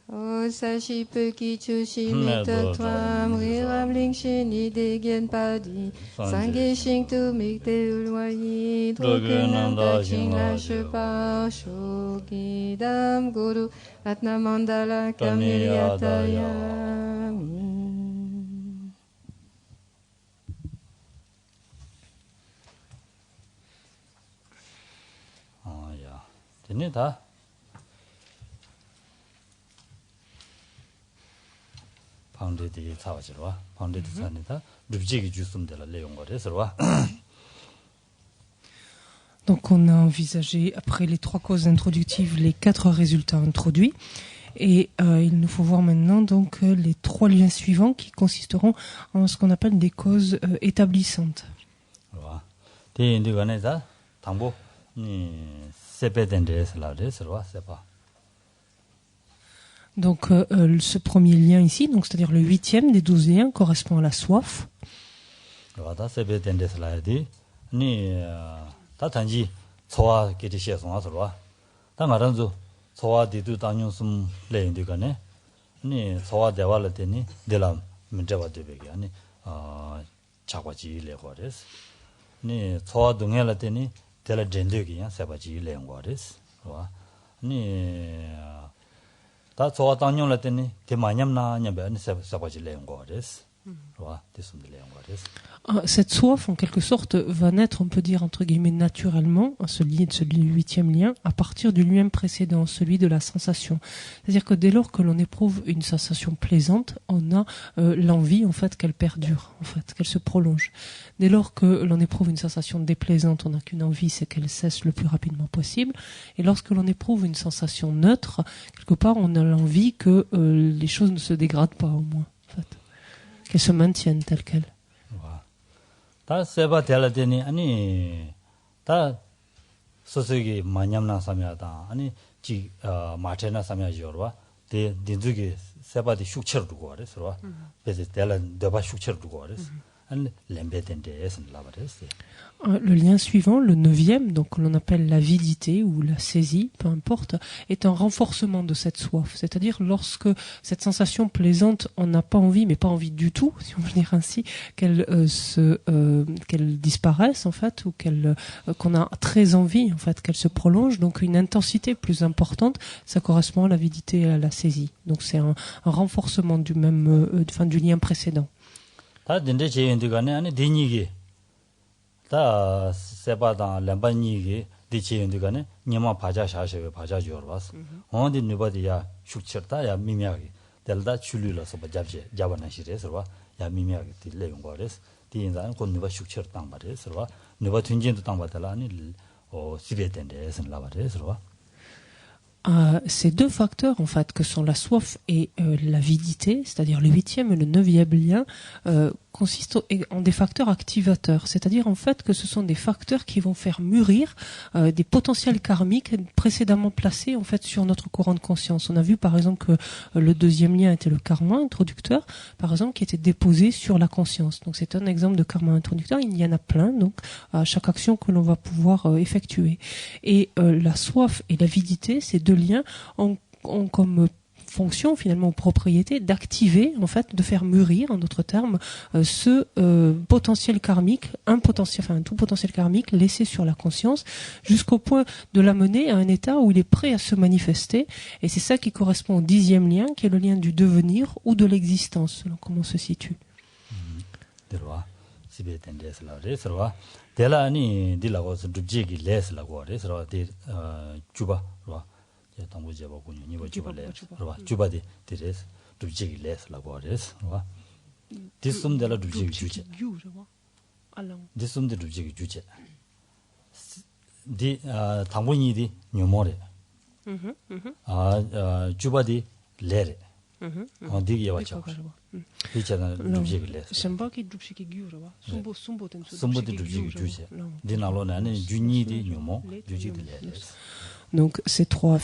Osashi Pukichushi Mitatwam Riramling Shini Degen Padi Sange Shingtu Mikte Ulwayi Drogunam Daching La Shepa Shogi Dam Guru Ratnamandala Kamiliatayami. 됩니다. 파운드디 사와지로와 파운드디 산이다. 룹지기 주스음들을 내용 거래서와. Donc on a envisagé, après les 3 causes introductives, les 4 résultats introduits. Et il nous faut voir maintenant donc les 3 liens suivants qui consisteront en ce qu'on appelle des causes établissantes. Donc ce premier lien ici, donc c'est-à-dire le 8e des 12 liens, correspond à la soif. 다 소화 당뇨를 때니 대만냠나 냐베니 사바지 레온 거레스. Cette soif, en quelque sorte, va naître, on peut dire, entre guillemets, naturellement, celui du 8e lien, à partir du lien précédent, celui de la sensation. C'est-à-dire que dès lors que l'on éprouve une sensation plaisante, on a l'envie, en fait, qu'elle perdure, en fait, qu'elle se prolonge. Dès lors que l'on éprouve une sensation déplaisante, on n'a qu'une envie, c'est qu'elle cesse le plus rapidement possible. Et lorsque l'on éprouve une sensation neutre, quelque part, on a l'envie que les choses ne se dégradent pas, au moins, en fait. Qu'elles se maintiennent telles quelles. 다 세바 될라데니 아니 다 소소기 마냠나 사미하다 아니 지 마테나 사미하죠와 데 딘주기 세바디 슉처를 두고 그래서 그래서 될란 데바 슉처를 두고 그래서 안 렘베덴데에서 라바데스. Le lien suivant, le 9e, donc l'on appelle l'avidité ou la saisie, peu importe, est un renforcement de cette soif. C'est-à-dire lorsque cette sensation plaisante, on n'a pas envie, mais pas envie du tout, si on veut dire ainsi, qu'elle disparaisse en fait, ou qu'on a très envie en fait qu'elle se prolonge. Donc une intensité plus importante, ça correspond à l'avidité et à la saisie. Donc c'est un renforcement du lien précédent. 다 세바다 람바니게 디체인드가네 니마 바자샤셰베 바자죠르바스 온디 누바디야 슈처다야 미미하게 델다 출류라서 바잡제 자바나시레서와 야 미미하게 딜레용 거레스 디인자는 곧 누바 슈처 땅 바레서와 누바 튼진도 땅 바달라니 시베텐데서 라바레서와. Ces 2 facteurs, en fait, que sont la soif et l'avidité, c'est-à-dire le 8e et le 9e lien, consistent en des facteurs activateurs. C'est-à-dire, en fait, que ce sont des facteurs qui vont faire mûrir des potentiels karmiques précédemment placés, en fait, sur notre courant de conscience. On a vu, par exemple, que le 2e lien était le karma introducteur, par exemple, qui était déposé sur la conscience. Donc, c'est un exemple de karma introducteur. Il y en a plein, donc, à chaque action que l'on va pouvoir effectuer. Et la soif et l'avidité, ces 2 liens ont comme fonction finalement, propriété d'activer, en fait, de faire mûrir, en d'autres termes, ce potentiel karmique, tout potentiel karmique laissé sur la conscience, jusqu'au point de l'amener à un état où il est prêt à se manifester. Et c'est ça qui correspond au 10e lien, qui est le lien du devenir ou de l'existence, selon comment on se situe. 주바디 디레스 두지기 레스라고 하레스 와 디숨데라 두지기 주제 디숨데 두지기 주제 디 당분이디 뇨모레 주바디 레레 디기 와죠 디잖아 두지기 레스 셈바기 두지기 규르와 숨보디 두지기 주제 디나로나는 주니디 뇨모 두지기 레스. Donc ces trois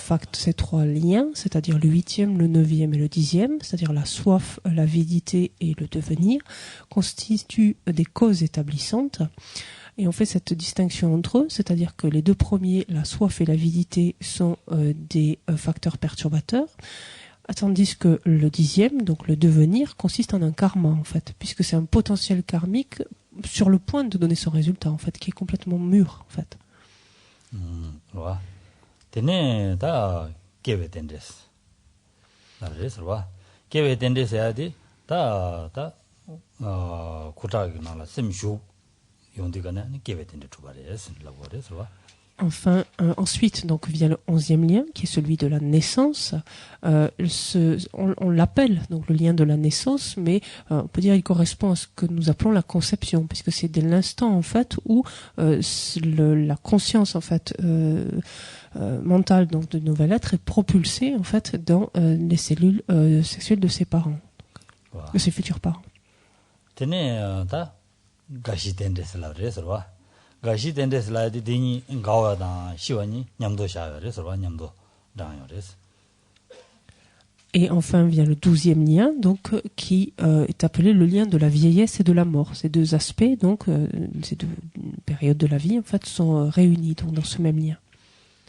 liens, c'est-à-dire le 8e, le 9e et le 10e, c'est-à-dire la soif, l'avidité et le devenir, constituent des causes établissantes. Et on fait cette distinction entre eux, c'est-à-dire que les 2 premiers, la soif et l'avidité, sont des facteurs perturbateurs. tandis que le 10e, donc le devenir, consiste en un karma en fait, puisque c'est un potentiel karmique sur le point de donner son résultat en fait, qui est complètement mûr en fait. Voilà. Tene ta kewe tendes. Là, kewe tendes a dit ta kutagi nala semju yondigana kewe tendes tubares labores, voilà. Enfin, ensuite, donc vient le 11e lien, qui est celui de la naissance. On l'appelle donc le lien de la naissance, mais on peut dire qu'il correspond à ce que nous appelons la conception, puisque c'est dès l'instant en fait où la conscience en fait mentale donc de nouvel être est propulsée en fait dans les cellules sexuelles de ses parents, donc, de ses futurs parents. Tenez, ta gashi tendes la reserva. Gashi tendes la di dini gawa da shiwani nyamdo shayore serva nyamdo danyores. Et enfin vient le 12e lien, donc qui est appelé le lien de la vieillesse et de la mort. Ces deux aspects, donc ces deux périodes de la vie, en fait, sont réunis donc dans ce même lien.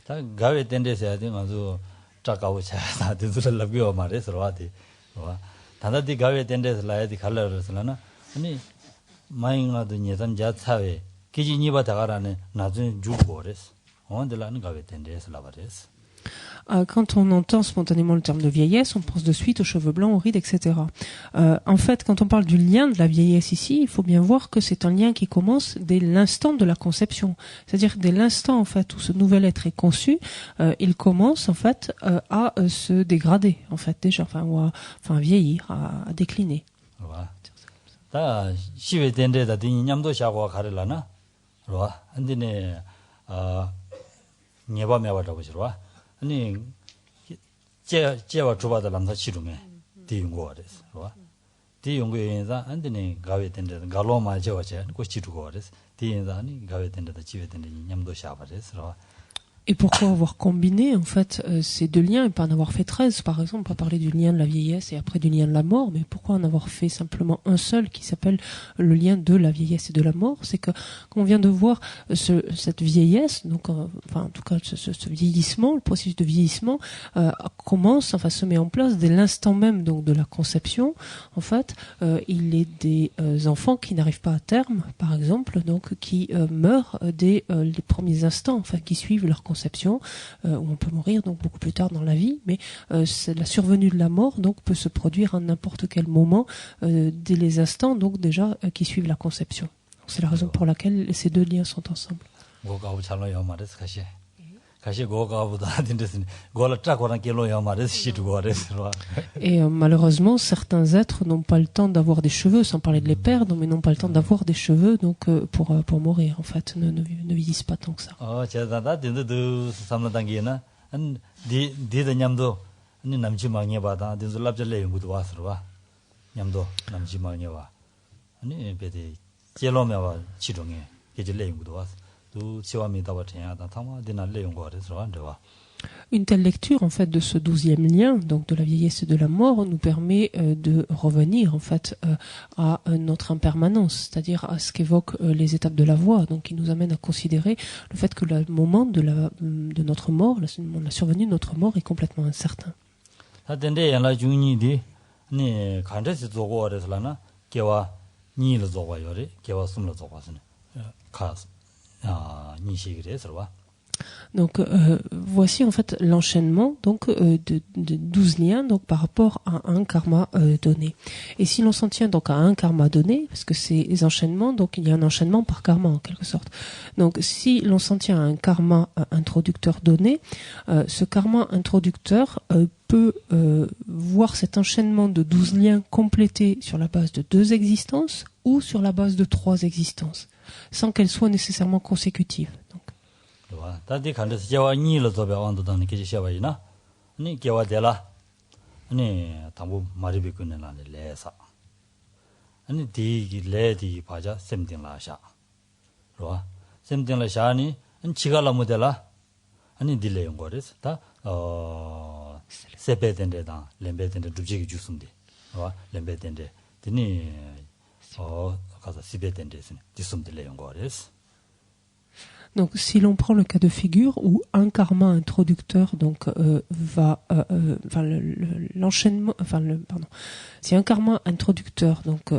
Ta gawe tendes ya di ngazu chakawo cha da de zula labyo mare serva di. Wa tanda di gawe tendes la di khalar selana ani mainga de nyesan ja chawe kiji niba tagarane nazun jugores. On de la gawe tendes la vares. Quand on entend spontanément le terme de vieillesse, on pense de suite aux cheveux blancs, aux rides, etc. En fait, quand on parle du lien de la vieillesse ici, il faut bien voir que c'est un lien qui commence dès l'instant de la conception. C'est-à-dire dès l'instant en fait où ce nouvel être est conçu, il commence en fait à se dégrader en fait déjà, à vieillir, à décliner. Ta shiwe tende da dini nyamdo shago karelana, roa andine nyeba mewa da bujroa. 아니 제와 주바다 남사 치르면 뒤용고 그랬어. 봐. 뒤용고에서 안 되네. 가외 된데 갈로마 저와제 고 치르고 그랬어. 뒤에서 아니 가외 된데 집에 된데 냠도 샤바랬어. Et pourquoi avoir combiné en fait ces deux liens et pas en avoir fait 13 par exemple, pas parler du lien de la vieillesse et après du lien de la mort, mais pourquoi en avoir fait simplement un seul qui s'appelle le lien de la vieillesse et de la mort? C'est que qu'on vient de voir cette vieillesse, donc enfin en tout cas ce vieillissement, le processus de vieillissement commence, enfin se met en place dès l'instant même donc de la conception. En fait, il est des enfants qui n'arrivent pas à terme, par exemple, donc qui meurent dès les premiers instants, enfin qui suivent leur conception, où on peut mourir donc beaucoup plus tard dans la vie, mais la survenue de la mort donc peut se produire à n'importe quel moment dès les instants donc déjà qui suivent la conception. C'est la raison pour laquelle ces deux liens sont ensemble. Et malheureusement, certains êtres n'ont pas le temps d'avoir des cheveux, sans parler de les perdre, mais n'ont pas le temps d'avoir des cheveux, donc pour mourir, en fait, ne vieillissent pas tant que ça. Une telle lecture en fait de ce 12e lien, donc de la vieillesse et de la mort, nous permet de revenir en fait à notre impermanence, c'est-à-dire à ce qu'évoquent les étapes de la voie, donc qui nous amène à considérer le fait que le moment de notre mort, la survenue de notre mort est complètement incertain. Donc voici en fait l'enchaînement donc de 12 liens donc par rapport à un karma donné. Et si l'on s'en tient donc à un karma donné, parce que ces enchaînements, donc il y a un enchaînement par karma en quelque sorte. Donc si l'on s'en tient à un karma introducteur donné, ce karma introducteur peut voir cet enchaînement de 12 liens complété sur la base de 2 existences ou sur la base de 3 existences, sans qu'elles soient nécessairement consécutives. Donc 다디 간데서 제와 니를 도배 완도다는 게 시아바이나 아니 개와 되라 아니 담보 마리비 끊는다는 레사 아니 디기 레디 바자 셈딩라샤 로아 셈딩라샤니 안 지갈라 모델라 아니 딜레 연거레스 다 세베덴데다 렘베덴데 두지기 주순데 로아 렘베덴데 디니 가서 시베덴데스 디숨딜레 연거레스. Donc, si l'on prend le cas de figure où un karma introducteur donc si un karma introducteur donc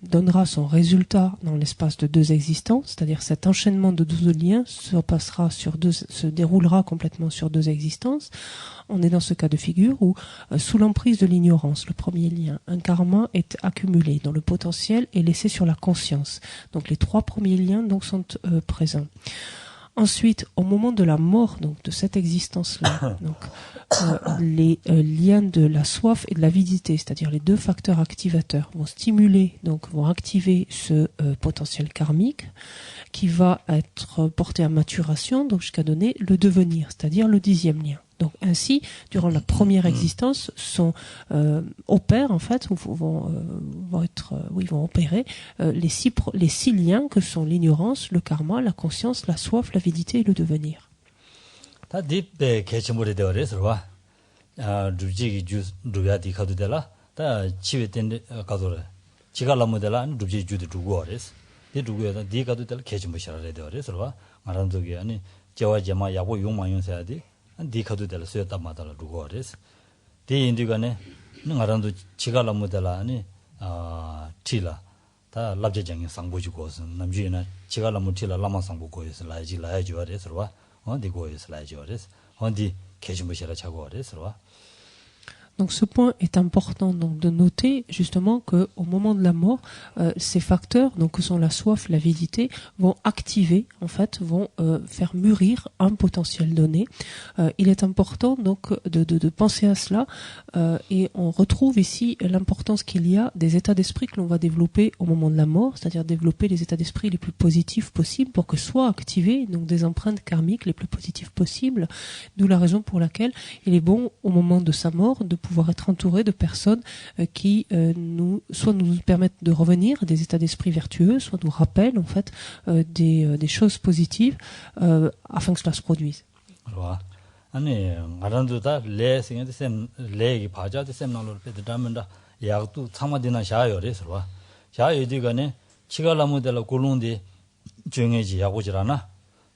donnera son résultat dans l'espace de 2 existences, c'est-à-dire cet enchaînement de 12 liens se déroulera complètement sur 2 existences. On est dans ce cas de figure où, sous l'emprise de l'ignorance, le premier lien, un karma est accumulé, dont le potentiel est laissé sur la conscience. Donc les 3 premiers liens donc sont présents. Ensuite, au moment de la mort donc de cette existence-là, donc les liens de la soif et de l'avidité, c'est-à-dire les 2 facteurs activateurs, vont activer ce potentiel karmique qui va être porté à maturation, donc jusqu'à donner le devenir, c'est-à-dire le 10e lien. Donc ainsi, durant la première existence, opèrent en fait, vont opérer les 6 liens que sont l'ignorance, le karma, la conscience, la soif, l'avidité et le devenir. 디카도 될 수였다 마다라 두고레스 디 인디가네 능아란도 지가라 모델라니 티라 다 랍제장이 상보지고선 남주이나 지가라 모티라 라마 상보고에서 라야지와레스와 디고에서 라야지와레스 디 계심보시라 자고레스와. Donc ce point est important donc de noter justement que au moment de la mort, ces facteurs donc que sont la soif, l'avidité vont activer en fait, vont faire mûrir un potentiel donné. Il est important donc de penser à cela et on retrouve ici l'importance qu'il y a des états d'esprit que l'on va développer au moment de la mort, c'est-à-dire développer les états d'esprit les plus positifs possibles pour que soient activées donc des empreintes karmiques les plus positives possibles. D'où la raison pour laquelle il est bon au moment de sa mort de pouvoir être entouré de personnes qui nous permettent de revenir à des états d'esprit vertueux, soit nous rappellent en fait des choses positives afin que cela se produise. 아니 마란도다 레싱의 셈 레기 바자의 셈 나로 베드다면다 야도 참아디나 샤요레서 봐. 샤요디가네 치갈라모델라 골론데 정해지 야고지라나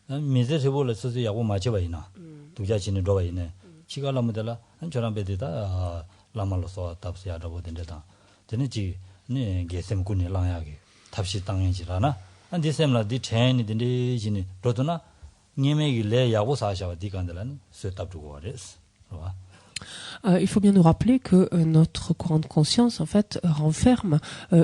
미제세볼을 써서 야고 맞춰봐이나 두자진이 도와이네 치갈라모델라 저런 베드다 라말로서 답시야라고 된다 되는지 네 게셈군이 랑야기 답시 땅이지라나 안디 셈라 디 체인이 된지니 로도나 니메기 레 야고 사샤와 디간들라는 쇠답두고 그랬어. Il faut bien nous rappeler que notre courant de conscience, en fait, renferme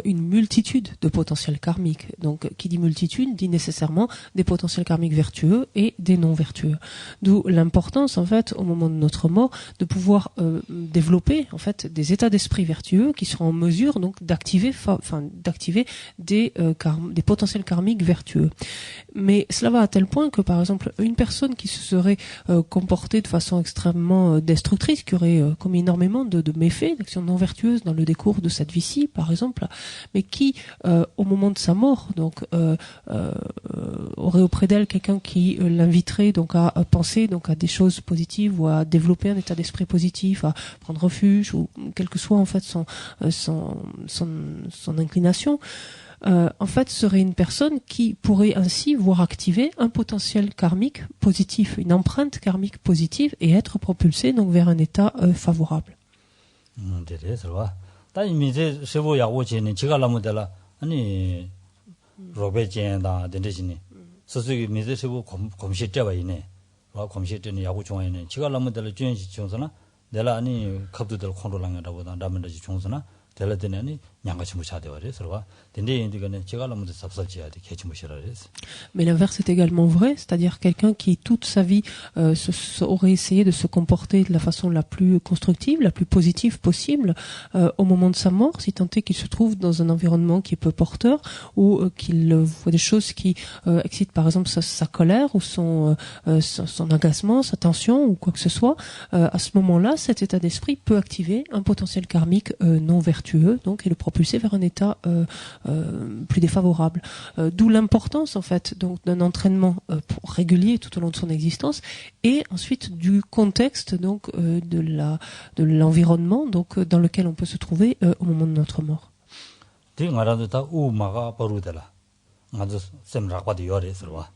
une multitude de potentiels karmiques. Donc, qui dit multitude, dit nécessairement des potentiels karmiques vertueux et des non vertueux. D'où l'importance, en fait, au moment de notre mort, de pouvoir développer, en fait, des états d'esprit vertueux qui seront en mesure, donc, d'activer des potentiels karmiques vertueux. Mais cela va à tel point que, par exemple, une personne qui se serait comportée de façon extrêmement destructrice, qui aurait commis énormément de méfaits, d'actions non vertueuses dans le décours de cette vie-ci, par exemple, mais qui, au moment de sa mort, donc, aurait auprès d'elle quelqu'un qui l'inviterait donc à penser donc à des choses positives ou à développer un état d'esprit positif, à prendre refuge ou quelle que soit en fait son inclination. En fait, serait une personne qui pourrait ainsi voir activer un potentiel karmique positif, une empreinte karmique positive et être propulsée donc vers un état favorable. Mais l'inverse est également vrai, c'est-à-dire quelqu'un qui toute sa vie aurait essayé de se comporter de la façon la plus constructive, la plus positive possible au moment de sa mort, si tant est qu'il se trouve dans un environnement qui est peu porteur ou qu'il voit des choses qui excitent par exemple sa colère ou son agacement, sa tension ou quoi que ce soit, à ce moment-là, cet état d'esprit peut activer un potentiel karmique non vertueux, donc et le propulser vers un état plus défavorable. D'où l'importance en fait donc d'un entraînement régulier tout au long de son existence et ensuite du contexte donc de l'environnement donc dans lequel on peut se trouver au moment de notre mort. 맞아 샘락바도 요래 서와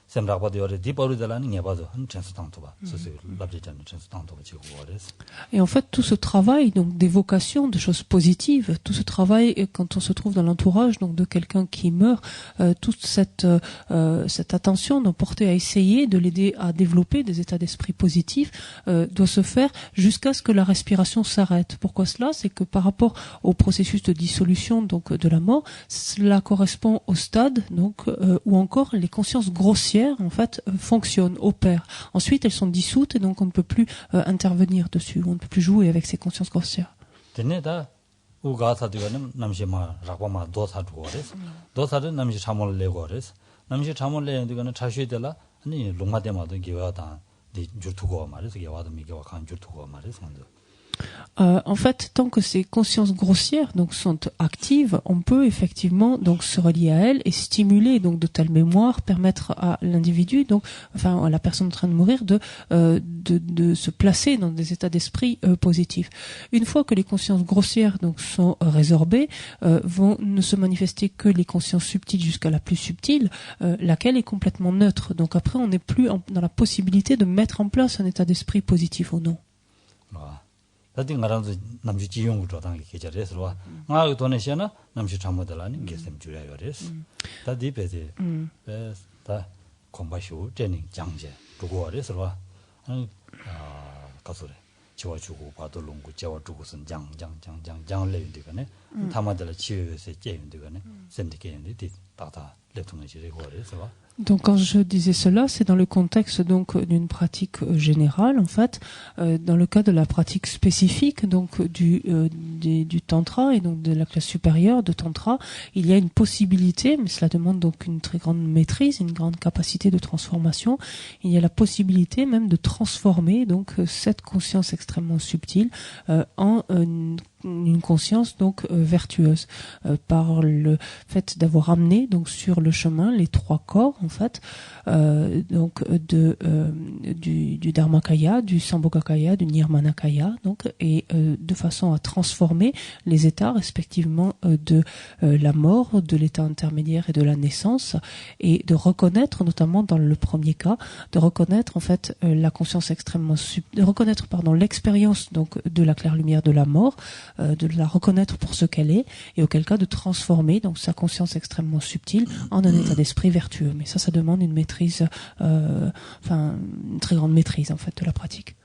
샘락바도 요래 디버르들라는 게 봐도 전수 당도 봐 소소 랍지잖아 전수 당도 지고 그래서. Et en fait, tout ce travail, donc des vocations, de choses positives, tout ce travail, quand on se trouve dans l'entourage, donc de quelqu'un qui meurt, toute cette attention donc, portée à essayer de l'aider à développer des états d'esprit positifs doit se faire jusqu'à ce que la respiration s'arrête. Pourquoi cela? C'est que par rapport au processus de dissolution donc de la mort, cela correspond au stade donc où encore les consciences grossières en fait fonctionnent, opèrent. Ensuite, elles sont dissoutes et donc on ne peut plus intervenir dessus. On ne peut plus jouer avec ces consciences grossières. 데네다 우가사드가는 남시마 라고마 도사두고레스 도사는 남시 참을 내고레스 남시 참을 내는데가는 자슈에들라 아니 롱마데마도 기와다 디 줄투고 말이서 기와도 미기와 간 줄투고 말이서 En fait, tant que ces consciences grossières donc sont actives, on peut effectivement donc se relier à elles et stimuler donc de telles mémoires, permettre à l'individu donc enfin à la personne en train de mourir de se placer dans des états d'esprit positifs. Une fois que les consciences grossières donc sont résorbées, vont ne se manifester que les consciences subtiles jusqu'à la plus subtile, laquelle est complètement neutre. Donc après, on n'est plus dans la possibilité de mettre en place un état d'esprit positif ou non. 다들 말하면서 남주 지용을 조당 계절에서 와. 아, 돈에시나 남주 참모들라니 게셈 줄여야 그래서. 다들 배제. 다 공부하시고 트레이닝 장제 두고 그래서 와. 가서래. 지워주고 봐도 롱고 지워주고선 장장장장 레인데가네. 타마들 치유에서 제인데가네. 샘디게인데 다다 레통을 지르고 그래서 와. Donc quand je disais cela, c'est dans le contexte donc d'une pratique générale en fait, dans le cas de la pratique spécifique donc du tantra et donc de la classe supérieure de tantra, il y a une possibilité, mais cela demande donc une très grande maîtrise, une grande capacité de transformation. Il y a la possibilité même de transformer donc cette conscience extrêmement subtile en une conscience donc vertueuse par le fait d'avoir amené donc sur le chemin les trois corps en fait donc du Dharmakaya, du Sambhogakaya, du Nirmanakaya donc et de façon à transformer les états respectivement de la mort, de l'état intermédiaire et de la naissance et de reconnaître notamment dans le premier cas de reconnaître en fait la conscience extrêmement de reconnaître l'expérience donc de la claire lumière de la mort, de la reconnaître pour ce qu'elle est et auquel cas de transformer donc sa conscience extrêmement subtile en un état d'esprit vertueux. Mais ça demande une maîtrise, enfin une très grande maîtrise en fait de la pratique.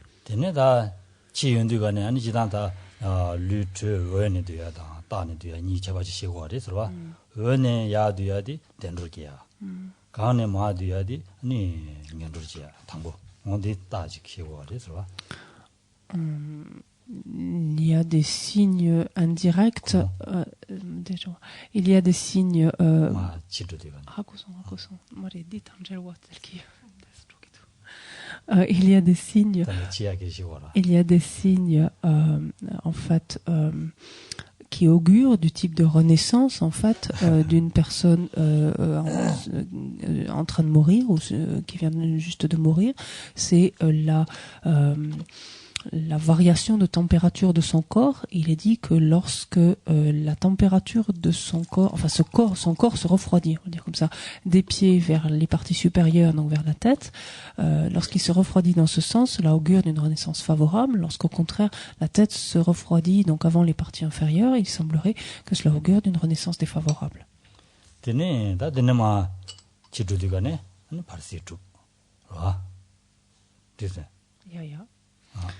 Il y a des signes indirects. Il y a des signes. Il y a des signes. Il y a des signes, en fait, qui augurent du type de renaissance, en fait, d'une personne en train de mourir ou qui vient juste de mourir. C'est la variation de température de son corps. Il est dit que lorsque la température de son corps, enfin son corps se refroidit, on va dire comme ça, des pieds vers les parties supérieures, donc vers la tête, lorsqu'il se refroidit dans ce sens, cela augure d'une renaissance favorable. Lorsqu'au contraire la tête se refroidit donc avant les parties inférieures, il semblerait que cela augure d'une renaissance défavorable.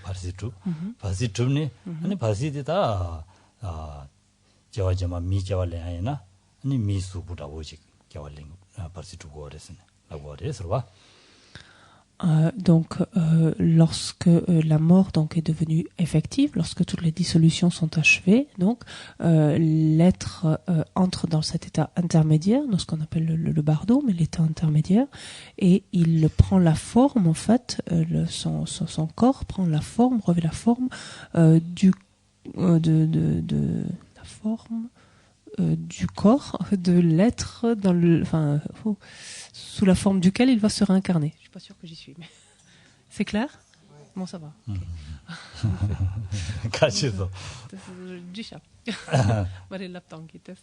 바시투 바시투니 아니 바시디다 저와저마 미자월레 아이나 아니 미수부다 오직 겨월링 바시투고 그랬으네 라고 그래서 donc lorsque la mort donc est devenue effective, lorsque toutes les dissolutions sont achevées, donc l'être entre dans cet état intermédiaire, dans ce qu'on appelle le bardo, mais l'état intermédiaire, et il prend la forme en fait, son corps prend la forme, revêt la forme du corps de l'être dans le, enfin, sous la forme duquel il va se réincarner. Je suis pas sûre que j'y suis, mais c'est clair? Bon, ça va. 가시서. 지샤. 말을 납당 기tes.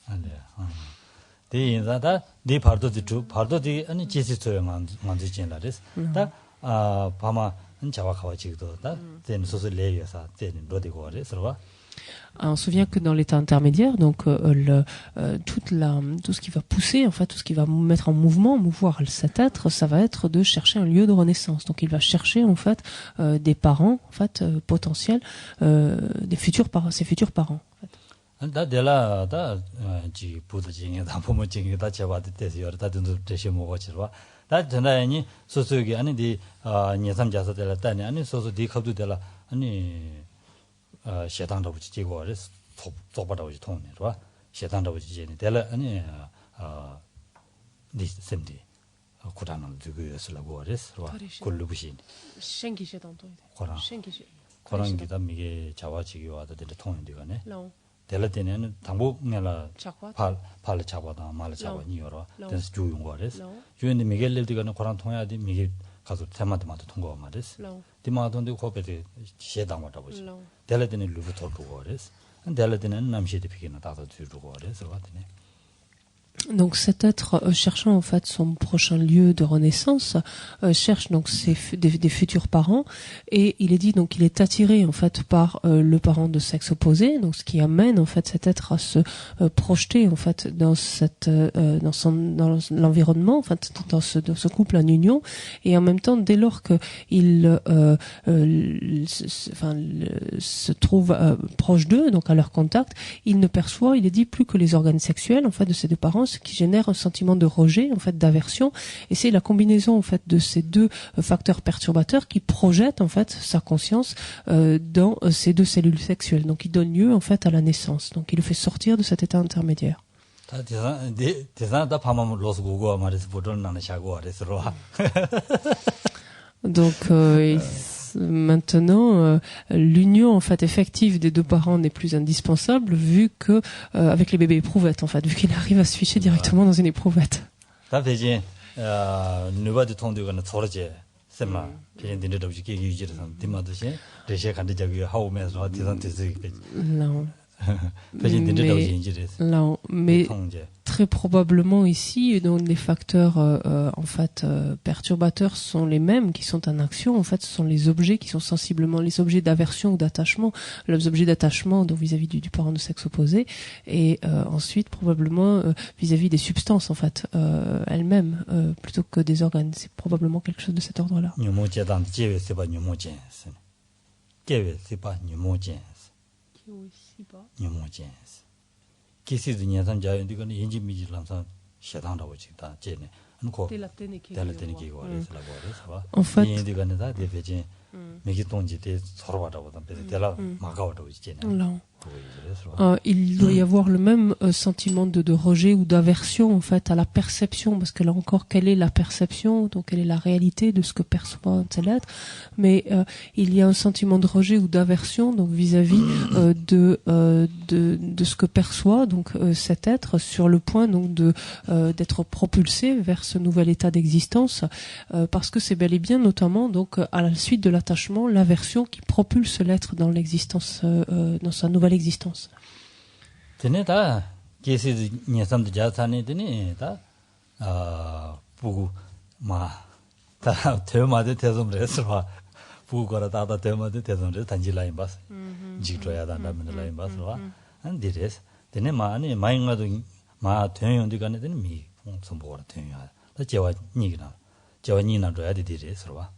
대인자다 네 파도디 주 파도디 아니 제시소에 만지 진라레스 다 바마 자와 가와지도 다 된 소소 레이어사 된 로디고 그래서 On se souvient que dans l'état intermédiaire, donc tout ce qui va pousser, en fait, tout ce qui va mettre en mouvement, mouvoir cet être, ça va être de chercher un lieu de renaissance. Donc il va chercher en fait des parents, en fait, potentiels, ses futurs parents. 다데라 다지 부드징에 다 보모징에 다 제와도 되세요. 다든도 되시 먹어지와 다 전화니 소소기 아니디 녀삼자서 될다니 아니 소소 디컵도 될라 아니 시당도 붙이 지고 그래서 좁아다고 통네 봐. 시당도 붙이 지네 될라 아니 리semdi 쿠란을 두고였으라고 그래서 콜루부신 생기 시당도 코란 코란기다 미게 자와지기 와도 될 통인데가네 델라데는 당복내라 팔 잡아다 말 잡아 니어라 그래서 주용 거래서 주인데 미겔레드가는 코란 통해야지 미게 가서 테마트마트 통과 말이스 디마톤데 코베데 시에당하다 보지 델라데는 루브 돌고 그래서 델라데는 남시데 피기나 다도 주고 그래서 왔네. Donc cet être cherchant en fait son prochain lieu de renaissance cherche donc des futurs parents et il est dit donc il est attiré en fait par le parent de sexe opposé, donc ce qui amène en fait cet être à se projeter en fait dans dans l'environnement, en fait dans ce couple en union, et en même temps dès lors que il se trouve proche d'eux, donc à leur contact, il ne perçoit, il est dit, plus que les organes sexuels en fait de ces deux parents, ce qui génère un sentiment de rejet, en fait, d'aversion. Et c'est la combinaison, en fait, de ces deux facteurs perturbateurs qui projettent, en fait, sa conscience dans ces deux cellules sexuelles. Donc, il donne lieu, en fait, à la naissance. Donc, il le fait sortir de cet état intermédiaire. Donc, maintenant, l'union en fait effective des deux parents n'est plus indispensable vu que avec les bébés éprouvettes en fait, vu qu'il arrive à se ficher directement dans une éprouvette. Mais très probablement ici, donc les facteurs en fait perturbateurs sont les mêmes qui sont en action. En fait, ce sont les objets qui sont sensiblement les objets d'aversion ou d'attachement, les objets d'attachement donc vis-à-vis du parent de sexe opposé, et ensuite probablement vis-à-vis des substances en fait elles-mêmes plutôt que des organes. C'est probablement quelque chose de cet ordre-là. En fait, il doit y avoir le même sentiment de rejet ou d'aversion en fait à la perception, parce que là encore, quelle est la perception, donc quelle est la réalité de ce que perçoit un tel être, mais il y a un sentiment de rejet ou d'aversion donc vis-à-vis de ce que perçoit donc cet être sur le point donc d'être propulsé vers ce nouvel état d'existence, parce que c'est bel et bien notamment donc à la suite de l'attachement, l'aversion qui propulse l'être dans l'existence, dans sa nouvelle existence. Teneta, qui c'est niasam de jatane teneta, pugu ma, ta tema de tesum resra, pugu kora ta tema de tesum res tanjila imbas, jiktoya danda mendela imbas wa, and dires, tenema ani mainga do ma tenyon de gane den mi, sombora tenya, ta jewa nina do ya de dires wa.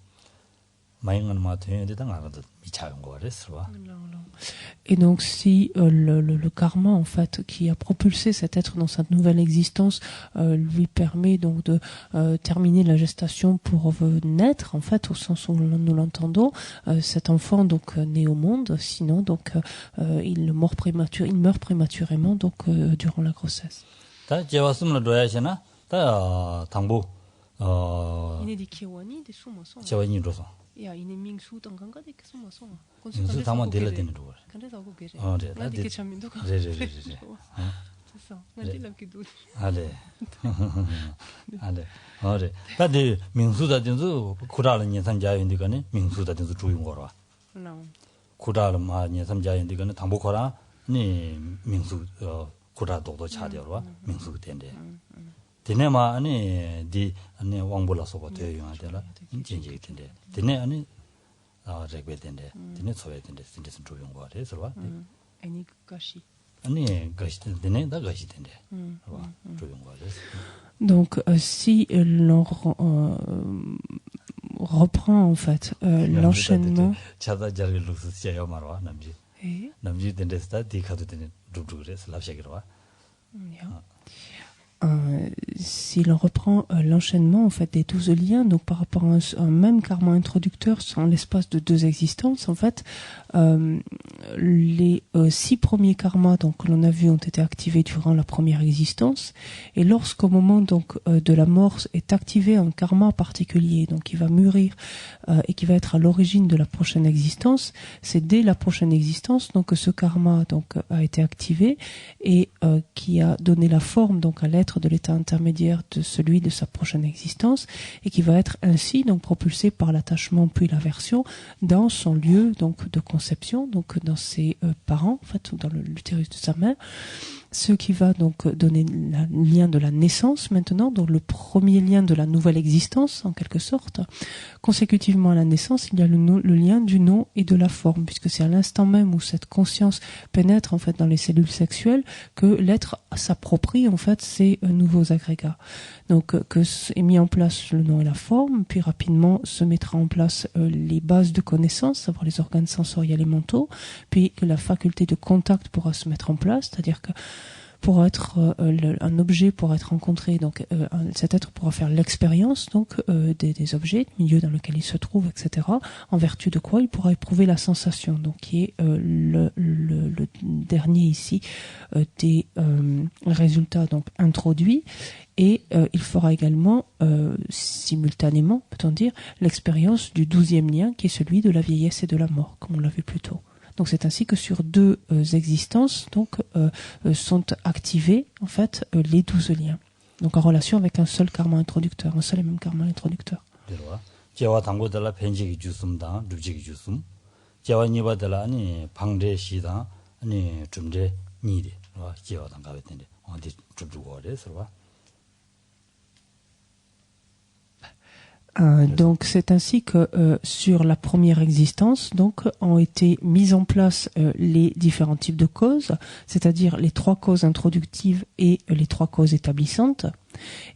Et donc si le karma en fait qui a propulsé cet être dans sa nouvelle existence lui permet donc de terminer la gestation pour naître en fait au sens où nous l'entendons, cet enfant donc né au monde, sinon donc il meurt prématurément donc durant la grossesse. 야 이네 민수 당간가 되게 숨어서 민수 당만 될라 되는 거 근데 하고 계래 나 되게 참민도 가 됐어 나 딜람기도 알레 다들 민수다 된수 구라는 년삼자인데가네 민수다 된수 주용 거라 구라는 마 년삼자인데가네 당복거라 네 민수 kuda dokdo chadewa mingsu tende dine ma ani di ani wangbola soba de yong adela jinji tende dine ani regbe tende dine sobe tende tende sun yong wa de so ani gashi ani gashi dine da gashi tende wa yong wa de. Donc si l'on reprend en fait l'enchaînement chada jarge lusu chayo marwa namji namji tende sta di khadu tende dubdure slap shagirwa. Si l'on reprend l'enchaînement en fait des 12 liens, donc par rapport à un même karma introducteur en l'espace de 2 existences, en fait, les 6 premiers karmas donc que l'on a vu ont été activés durant la première existence, et lorsqu'au moment donc de la mort est activé un karma particulier, donc qui va mûrir et qui va être à l'origine de la prochaine existence, c'est dès la prochaine existence donc que ce karma donc a été activé et qui a donné la forme donc à l'être de l'état intermédiaire de celui de sa prochaine existence, et qui va être ainsi donc propulsé par l'attachement puis l'aversion dans son lieu donc de conception, donc dans ses parents en fait, ou dans l'utérus de sa mère, ce qui va donc donner le lien de la naissance maintenant, donc le premier lien de la nouvelle existence en quelque sorte. Consécutivement à la naissance, il y a le lien du nom et de la forme, puisque c'est à l'instant même où cette conscience pénètre en fait dans les cellules sexuelles que l'être s'approprie en fait ces nouveaux agrégats. Donc que est mis en place le nom et la forme, puis rapidement se mettra en place les bases de connaissances, savoir les organes sensoriels et mentaux, puis que la faculté de contact pourra se mettre en place, c'est-à-dire que pour être un objet pour être rencontré, donc cet être pourra faire l'expérience donc des objets, du milieu dans lequel il se trouve, etc. En vertu de quoi il pourra éprouver la sensation, donc qui est le dernier ici des résultats donc introduits. Et il fera également simultanément, peut-on dire, l'expérience du 12e lien, qui est celui de la vieillesse et de la mort, comme on l'a vu plus tôt. Donc c'est ainsi que sur 2 existences donc sont activés en fait les 12 liens. Donc en relation avec un seul karma introducteur, un seul et même karma introducteur. 제와 당고들라 편지기 주숨다 루지기 주숨 제와 니바들라 아니 방대 시다 아니 좀제 니데 와 제와 당가베 텐데 어디 좀 주고 그래서 Donc c'est ainsi que sur la première existence donc ont été mises en place les différents types de causes, c'est-à-dire les 3 causes introductives et les 3 causes établissantes,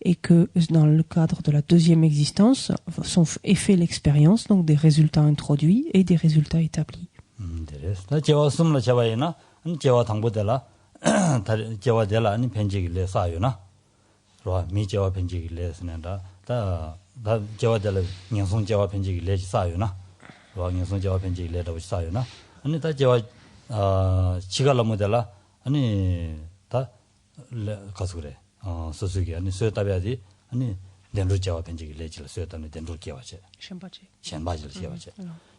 et que dans le cadre de la deuxième existence est fait l'expérience donc des résultats introduits et des résultats établis. 제와 숨라 제와이나 제와 당보들라 제와 될라 아니 편지기래 사요나 로 미제와 편지기래 쓰는다 다 제와 될 냥송 제와 편지기래 사요나 로 냥송 제와 편지기래 도 사요나 아니 다 제와 지갈라 모델라 아니 다 가서 그래 소수기 아니 소답이야지 아니 렌로 제와 편지기래 질 소였다는 렌로 개와제 셴바질 개와제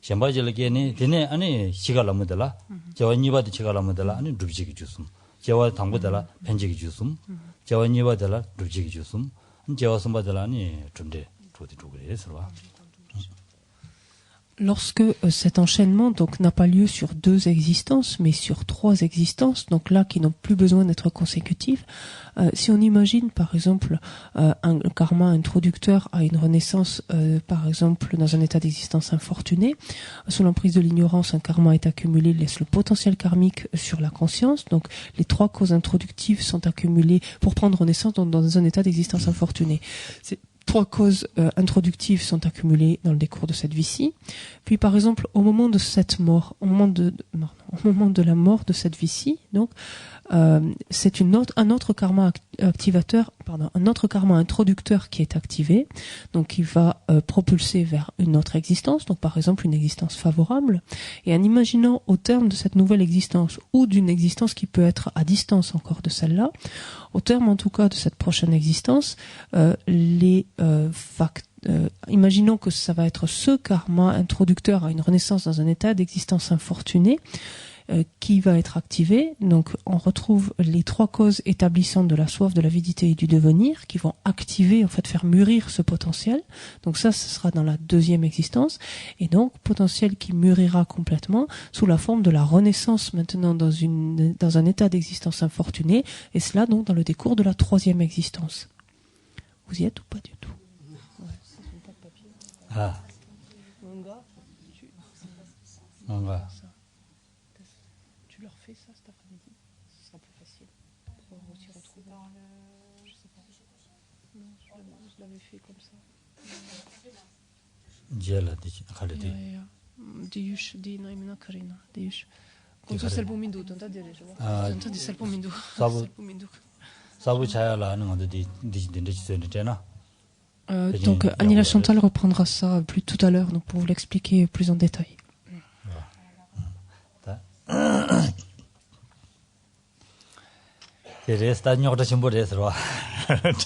셴바질 개니 되네 아니 지갈라 모델라 제와 니바디 지갈라 모델라 아니 루비지기 주숨 제와 당보달라 편지기 주숨 제와 니바달라 루비지기 주숨 제와 숨바달라 아니 좀데 조디 조그레스와. Lorsque cet enchaînement donc n'a pas lieu sur 2 existences, mais sur 3 existences, donc là qui n'ont plus besoin d'être consécutives, si on imagine par exemple un karma introducteur à une renaissance, par exemple dans un état d'existence infortuné, sous l'emprise de l'ignorance, un karma est accumulé, laisse le potentiel karmique sur la conscience, donc les 3 causes introductives sont accumulées pour prendre naissance dans un état d'existence infortuné. 3 causes introductives sont accumulées dans le décours de cette vie-ci. Puis, par exemple, au moment de cette mort, au moment de la mort de cette vie-ci, donc, c'est un autre karma un autre karma introducteur qui est activé, donc qui va propulser vers une autre existence, donc par exemple une existence favorable. Et en imaginant au terme de cette nouvelle existence ou d'une existence qui peut être à distance encore de celle-là, au terme en tout cas de cette prochaine existence, imaginons que ça va être ce karma introducteur à une renaissance dans un état d'existence infortunée. qui va être activé. Donc on retrouve les trois causes établissantes de la soif, de l'avidité et du devenir qui vont activer, en fait faire mûrir ce potentiel. Donc ça, ce sera dans la deuxième existence. Et donc potentiel qui mûrira complètement sous la forme de la renaissance maintenant dans un état d'existence infortunée, et cela donc dans le décours de la troisième existence. Vous y êtes ou pas du tout? Ah. Manga. Tu leur fais ça cet après-midi, ce sera plus facile pour aussi retrouver. Je sais pas. Non, je l'avais fait comme ça. Diela Khalidi. Diush, Dina, Imina Karina, Diush. Konso selbo mindu, tanta dire, je vois. Tanta di selbo mindu. Sabu Chaya la nangado di tena. Donc Anila Chantal reprendra ça plus tout à l'heure, donc pour vous l'expliquer plus en détail. Resta nyokta chimbo resro.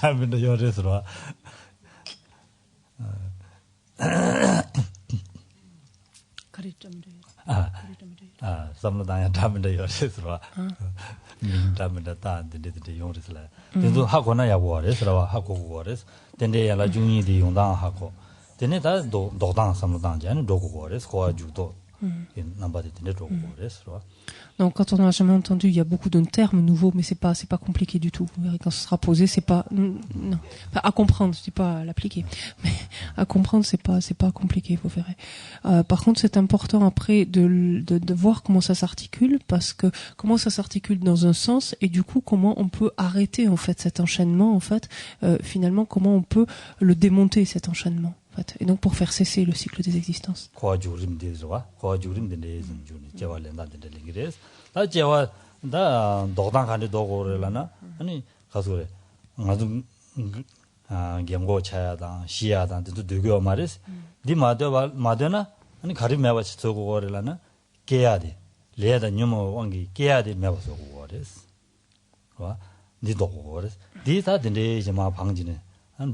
Tamin yo resro. Samladanya tamin yo resro. Tamin ta de yong resla. Dendo hakona ya wo resro hako wo res. Dende ya la jungyi de yong dang hako. Dende da do dang samladang jan do ko res ko ju do. Donc, quand on n'a jamais entendu, il y a beaucoup de termes nouveaux, mais c'est pas compliqué du tout. Vous verrez, quand ce sera posé, c'est pas, non. Enfin, à comprendre, je dis pas à l'appliquer, mais à comprendre, c'est pas compliqué, vous verrez. Par contre, c'est important après de voir comment ça s'articule, parce que comment ça s'articule dans un sens, et du coup, comment on peut arrêter, en fait, cet enchaînement, en fait, finalement, comment on peut le démonter, cet enchaînement. Et donc pour faire cesser le cycle des existences.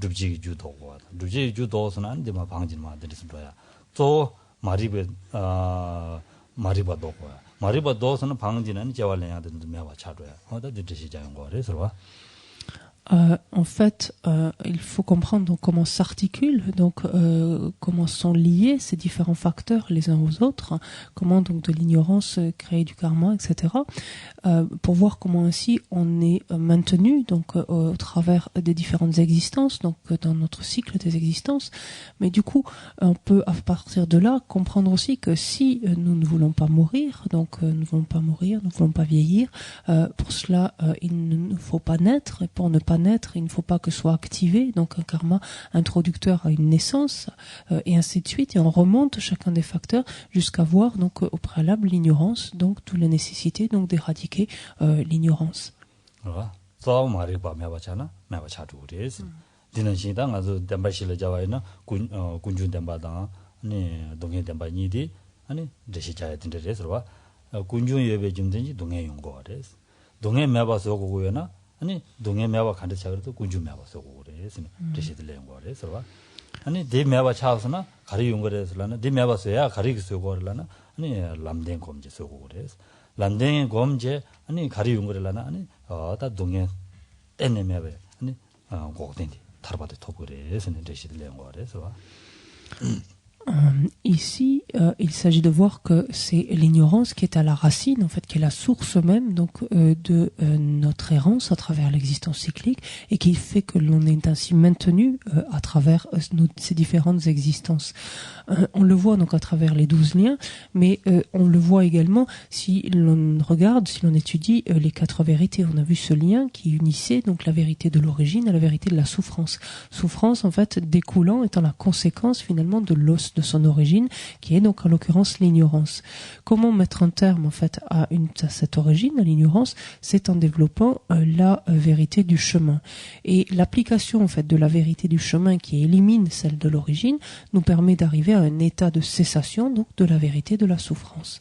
줍지 주도고 줍지 주도서는 안 되면 방진만 들으면 돼요. 또 마리바도서는 방진은 재활량하던 매와 차도야. 어디 드시 자연 거래서 En fait, il faut comprendre donc comment s'articulent, donc comment sont liés ces différents facteurs les uns aux autres, comment donc de l'ignorance crée du karma, etc. Pour voir comment ainsi on est maintenu donc au travers des différentes existences, donc dans notre cycle des existences. Mais du coup, on peut à partir de là comprendre aussi que si nous ne voulons pas mourir, donc nous ne voulons pas mourir, nous ne voulons pas vieillir, pour cela il ne nous faut pas naître, et pour ne pas naître, il ne faut pas que soit activé donc un karma introducteur à une naissance et ainsi de suite, et on remonte chacun des facteurs jusqu'à voir donc au préalable l'ignorance, donc d'où la nécessité donc d'éradiquer l'ignorance. 아니 동해 매와 간데 차그도 군주 매와 쓰고 그래서 드시들 내는 거래서 아니 대 매와 차서나 가리 용거래서라나 대 매와 써야 가리 쓰고 그러라나 아니 람댕 검제 쓰고 그래서 람댕 검제 아니 가리 용거래라나 아니 다 동해 떼내 매와 아니 고된디 타르바데 토그래서 드시들 내는 거래서 Ici, il s'agit de voir que c'est l'ignorance qui est à la racine, en fait, qui est la source même donc de notre errance à travers l'existence cyclique, et qui fait que l'on est ainsi maintenu à travers ces différentes existences. On le voit donc à travers les 12 liens, mais on le voit également si l'on regarde, si l'on étudie les 4 vérités. On a vu ce lien qui unissait donc la vérité de l'origine à la vérité de la souffrance. Souffrance, en fait, découlant, étant la conséquence finalement de l'os de son origine, qui est donc en l'occurrence l'ignorance. Comment mettre un terme en fait à cette origine, à l'ignorance? C'est en développant la vérité du chemin. Et l'application en fait de la vérité du chemin qui élimine celle de l'origine nous permet d'arriver à un état de cessation donc de la vérité de la souffrance.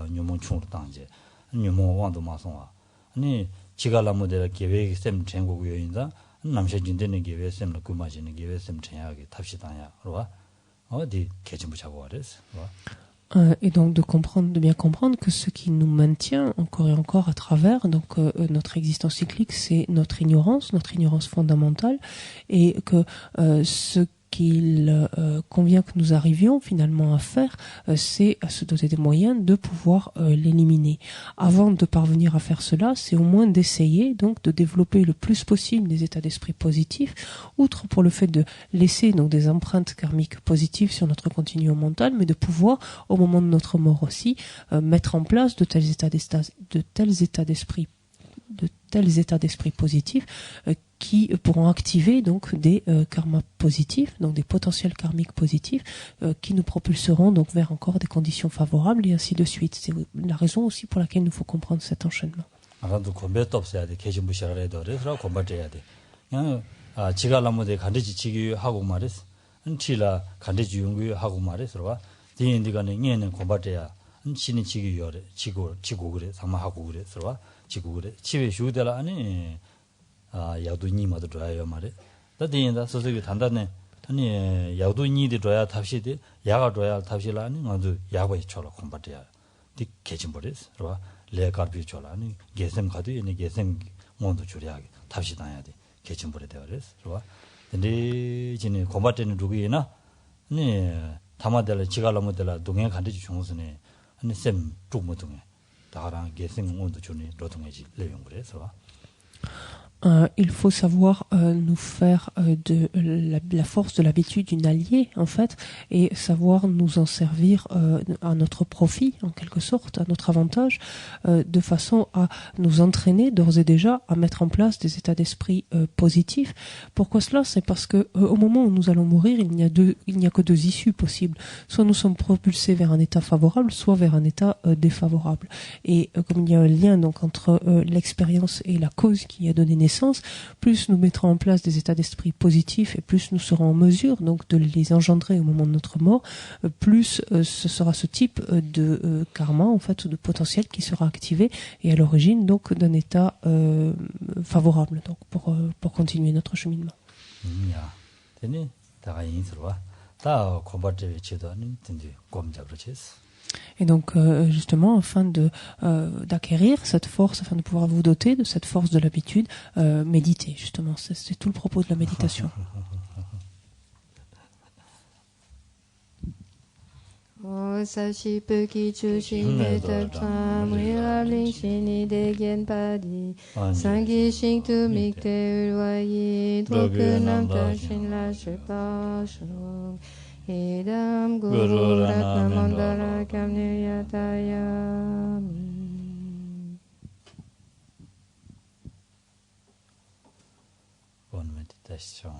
nyumon chung tangje nyumon wang do ma song wa ni 지갈라모델 계획 셈 전국 요인다 남셔진되는 계획 셈을 구마지는 계획 셈 전야하게 탑시다야 그러와 어디 개진부 잡고 그랬어. Et donc de bien comprendre que ce qui nous maintient encore et encore à travers notre existence cyclique, c'est notre ignorance fondamentale, et que ce qu'il convient que nous arrivions finalement à faire, c'est à se doter des moyens de pouvoir l'éliminer. Avant de parvenir à faire cela, c'est au moins d'essayer donc de développer le plus possible des états d'esprit positifs, outre pour le fait de laisser donc des empreintes karmiques positives sur notre continuum mental, mais de pouvoir, au moment de notre mort aussi, mettre en place de tels états d'esprit positifs qui pourront activer donc des karmas positifs, donc des potentiels karmiques positifs qui nous propulseront donc vers encore des conditions favorables et ainsi de suite. C'est la raison aussi pour laquelle il faut comprendre cet enchaînement. 야도니 모두 줘야 말에. 다디인다 소소기 단단해. 아니 야도니데 줘야 탑시데 야가 줘야 탑시라니 아주 야바이 쳐라 공부돼야. 디 개진버렸어. 그러봐. 레가비 줘라. 아니 계셈 가도 있는 계셈 모두 줄여야게 탑시 다야 돼. 개진버려 되어 그랬어. 그러봐. 근데 진이 공부되는 누구이나 아니 담아들 지갈라모들 동행 간지 중선에 아니 셈 쪽모동에 다랑 계셈 모두 주니 로동해지 내용 그래서 il faut savoir nous faire de la force de l'habitude une alliée en fait, et savoir nous en servir à notre profit en quelque sorte, à notre avantage, de façon à nous entraîner d'ores et déjà à mettre en place des états d'esprit positifs. Pourquoi cela? C'est parce que au moment où nous allons mourir, il n'y a que deux issues possibles. Soit nous sommes propulsés vers un état favorable, soit vers un état défavorable. Et comme il y a un lien donc entre l'expérience et la cause qui a donné naissance, plus nous mettrons en place des états d'esprit positifs et plus nous serons en mesure donc de les engendrer au moment de notre mort, plus ce sera ce type de karma en fait, ou de potentiel qui sera activé et à l'origine donc d'un état favorable donc pour continuer notre cheminement. Et donc justement afin d'acquérir cette force, afin de pouvoir vous doter de cette force de l'habitude, méditer justement, c'est tout le propos de la méditation. O sashi peki chushi metab tam rirabling shini degen padi sangi shing tu mikte ulwayi drokunam tashin la shepa shurong Idam Guru Ratna Mandala Kamniyatayami. Bonne méditation.